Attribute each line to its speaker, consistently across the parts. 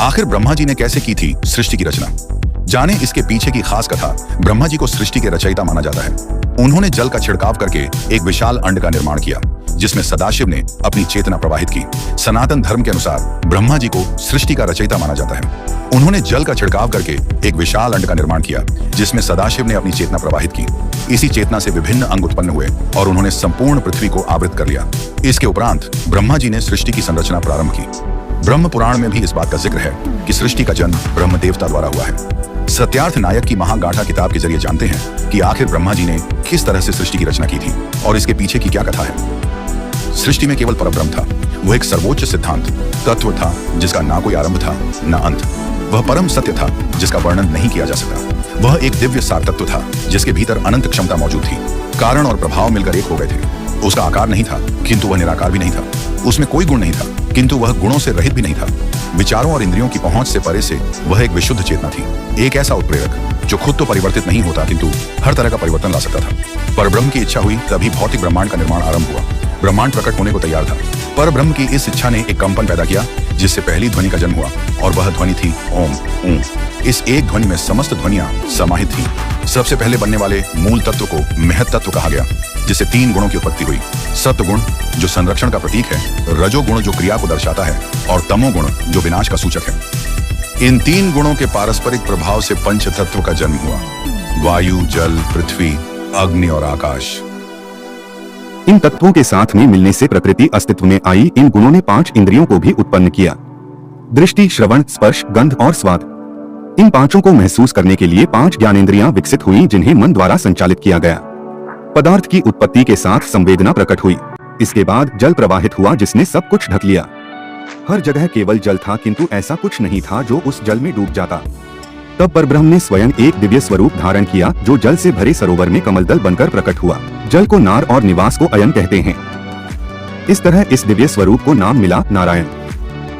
Speaker 1: आखिर ब्रह्मा जी ने कैसे की थी सृष्टि की रचना? जाने इसके पीछे की खास कथा। ब्रह्मा जी को सृष्टि के रचयिता माना जाता है। उन्होंने जल का छिड़काव करके एक विशाल अंड का निर्माण किया, जिसमें सदाशिव ने अपनी चेतना प्रवाहित की। सनातन धर्म के अनुसार ब्रह्मा जी को सृष्टि का रचयिता माना जाता है। उन्होंने जल का छिड़काव करके एक विशाल अंड का निर्माण किया, जिसमें सदाशिव ने अपनी चेतना प्रवाहित की। इसी चेतना से विभिन्न अंग उत्पन्न हुए और उन्होंने संपूर्ण पृथ्वी को आवृत कर लिया। इसके उपरांत ब्रह्मा जी ने सृष्टि की संरचना प्रारंभ की। ब्रह्म पुराण में भी इस बात का जिक्र है कि सृष्टि का जन्म ब्रह्म देवता द्वारा हुआ है। सत्यार्थ नायक की महागाथा किताब के जरिए जानते हैं कि आखिर ब्रह्मा जी ने किस तरह से सृष्टि की रचना की थी और इसके पीछे की क्या कथा है। सृष्टि में केवल परब्रह्म था। वह एक सर्वोच्च सिद्धांत तत्व था, जिसका ना कोई आरंभ था न अंत। वह परम सत्य था, जिसका वर्णन नहीं किया जा सकता। वह एक दिव्य सार तत्व था, जिसके भीतर अनंत क्षमता मौजूद थी। कारण और प्रभाव मिलकर एक हो गए थे। उसका आकार नहीं था, किंतु वह निराकार भी नहीं था। उसमें कोई गुण नहीं था, किंतु वह गुणों से रहित भी नहीं था। विचारों और इंद्रियों की पहुंच से परे से वह एक विशुद्ध चेतना थी, एक ऐसा उत्प्रेरक जो खुद तो परिवर्तित नहीं होता, किंतु हर तरह का परिवर्तन ला सकता था। परब्रह्म की इच्छा हुई, तभी भौतिक ब्रह्मांड का निर्माण आरंभ हुआ। ब्रह्मांड प्रकट होने को तैयार था। परब्रह्म की इस इच्छा ने एक कंपन पैदा किया, जिससे पहली ध्वनि का जन्म हुआ, और वह ध्वनि थी ओम ऊं। इस एक ध्वनि में समस्त ध्वनियां समाहित थी। सबसे पहले बनने वाले मूल तत्व को महत तत्व कहा गया, जिससे 3 गुणों की उत्पत्ति हुई। सत्व गुण जो संरक्षण का प्रतीक है, रजोगुण जो क्रिया को दर्शाता है, और तमोगुण जो विनाश का सूचक है। इन 3 गुणों के पारस्परिक प्रभाव से पंच तत्व का जन्म हुआ। वायु, जल, पृथ्वी, अग्नि और आकाश।
Speaker 2: इन तत्वों के साथ में मिलने से प्रकृति अस्तित्व में आई। इन गुणों ने 5 इंद्रियों को भी उत्पन्न किया। दृष्टि, श्रवण, स्पर्श, गंध और स्वाद। इन 5 को महसूस करने के लिए 5 ज्ञानेंद्रियां विकसित हुई, जिन्हें मन द्वारा संचालित किया गया। पदार्थ की उत्पत्ति के साथ संवेदना प्रकट हुई। इसके बाद जल प्रवाहित हुआ, जिसने सब कुछ ढक लिया। हर जगह केवल जल था, किंतु ऐसा कुछ नहीं था जो उस जल में डूब जाता। तब परब्रह्म ने स्वयं एक दिव्य स्वरूप धारण किया, जो जल से भरे सरोवर में कमलदल बनकर प्रकट हुआ। जल को नार और निवास को अयन कहते हैं। इस तरह इस दिव्य स्वरूप को नाम मिला नारायण।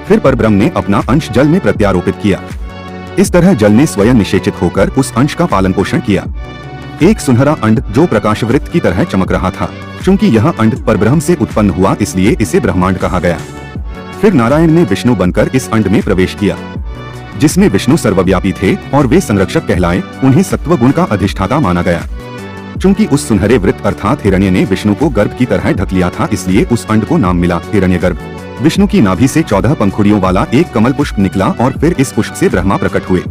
Speaker 2: फिर परब्रह्म ने अपना अंश जल में प्रत्यारोपित किया। इस तरह जल ने स्वयं निषेचित होकर उस अंश का पालन पोषण किया। एक सुनहरा अंड जो प्रकाशवृत्त की तरह चमक रहा था। चूंकि यह अंड परब्रह्म से उत्पन्न हुआ, इसलिए इसे ब्रह्मांड कहा गया। फिर नारायण ने विष्णु बनकर इस अंड में प्रवेश किया, जिसमें विष्णु सर्वव्यापी थे और वे संरक्षक कहलाए। उन्हें सत्व गुण का अधिष्ठाता माना गया। चूंकि उस सुनहरे वृत्त अर्थात हिरण्य ने विष्णु को गर्भ की तरह ढक लिया था, इसलिए उस अंड को नाम मिला हिरण्यगर्भ। विष्णु की नाभि से 14 पंखुड़ियों वाला एक कमल पुष्प निकला और फिर इस पुष्प से ब्रह्मा प्रकट हुए।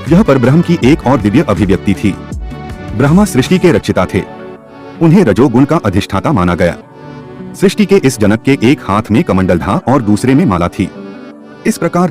Speaker 2: यह परब्रह्म की एक और दिव्य अभिव्यक्ति थी। ब्रह्मा सृष्टि के रचयिता थे। उन्हें रजोगुण का अधिष्ठाता माना गया। सृष्टि के इस जनक के एक हाथ में कमंडल था और दूसरे में माला थी। इस प्रकार